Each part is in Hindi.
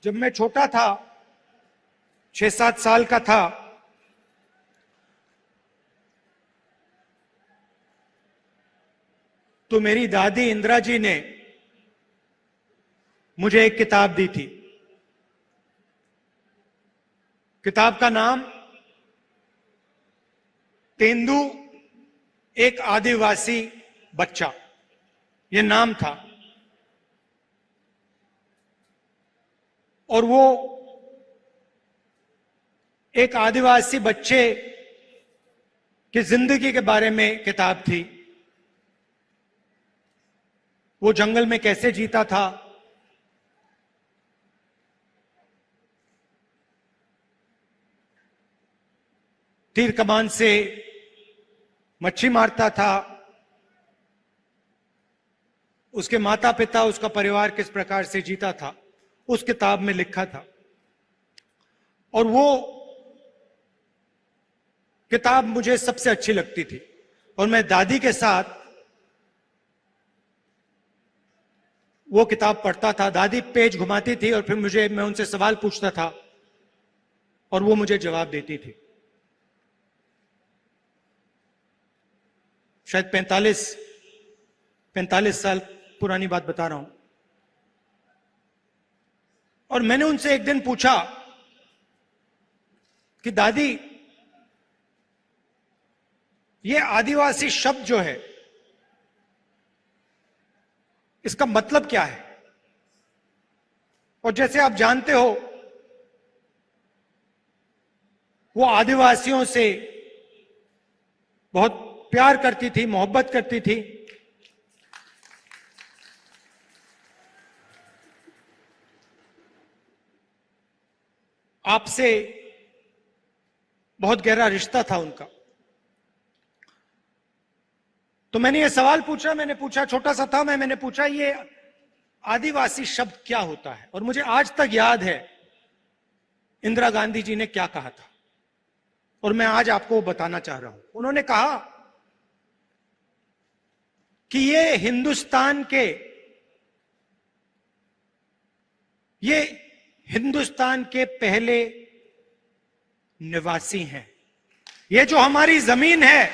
जब मैं छोटा था, 6-7 साल का था, तो मेरी दादी इंदिरा जी ने मुझे एक किताब दी थी। किताब का नाम तेंदु एक आदिवासी बच्चा, ये नाम था। और वो एक आदिवासी बच्चे की जिंदगी के बारे में किताब थी। वो जंगल में कैसे जीता था, तीर कमान से मच्छी मारता था, उसके माता पिता, उसका परिवार किस प्रकार से जीता था, उस किताब में लिखा था। और वो किताब मुझे सबसे अच्छी लगती थी और मैं दादी के साथ वो किताब पढ़ता था। दादी पेज घुमाती थी और फिर मैं उनसे सवाल पूछता था और वो मुझे जवाब देती थी। शायद 45 साल पुरानी बात बता रहा हूं। और मैंने उनसे एक दिन पूछा कि दादी, ये आदिवासी शब्द जो है, इसका मतलब क्या है? और जैसे आप जानते हो, वो आदिवासियों से बहुत प्यार करती थी, मोहब्बत करती थी। आपसे बहुत गहरा रिश्ता था उनका। तो मैंने ये सवाल पूछा, छोटा सा था मैंने पूछा, ये आदिवासी शब्द क्या होता है? और मुझे आज तक याद है इंदिरा गांधी जी ने क्या कहा था, और मैं आज आपको बताना चाह रहा हूं। उन्होंने कहा कि ये हिंदुस्तान के पहले निवासी हैं। ये जो हमारी जमीन है,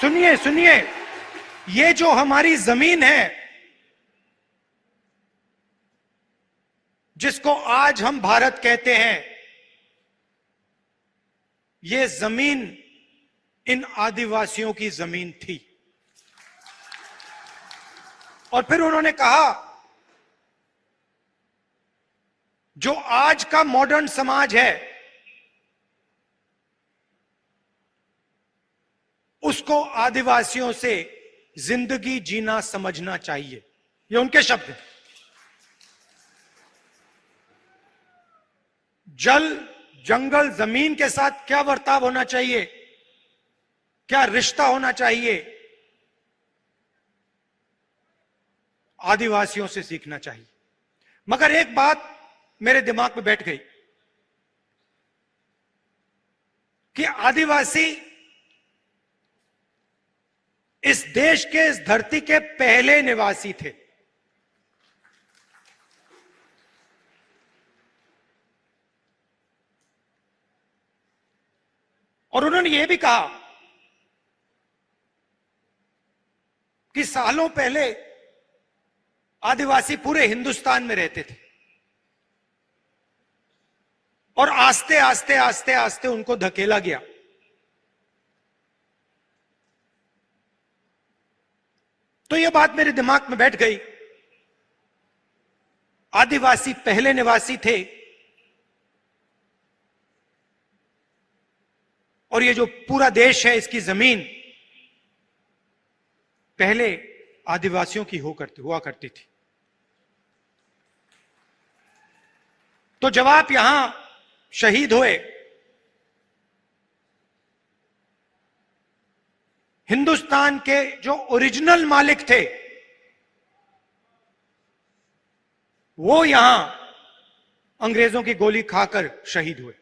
सुनिए, ये जो हमारी जमीन है, जिसको आज हम भारत कहते हैं, ये जमीन इन आदिवासियों की जमीन थी। और फिर उन्होंने कहा, जो आज का मॉडर्न समाज है, उसको आदिवासियों से जिंदगी जीना समझना चाहिए। ये उनके शब्द हैं। जल, जंगल, जमीन के साथ क्या बर्ताव होना चाहिए, क्या रिश्ता होना चाहिए, आदिवासियों से सीखना चाहिए। मगर एक बात मेरे दिमाग में बैठ गई कि आदिवासी इस देश के, इस धरती के पहले निवासी थे। और उन्होंने यह भी कहा कि सालों पहले आदिवासी पूरे हिंदुस्तान में रहते थे और आस्ते आस्ते उनको धकेला गया। तो यह बात मेरे दिमाग में बैठ गई। आदिवासी पहले निवासी थे और ये जो पूरा देश है, इसकी जमीन पहले आदिवासियों की हुआ करती थी। तो जब आप यहां शहीद हुए, हिंदुस्तान के जो ओरिजिनल मालिक थे, वो यहां अंग्रेजों की गोली खाकर शहीद हुए।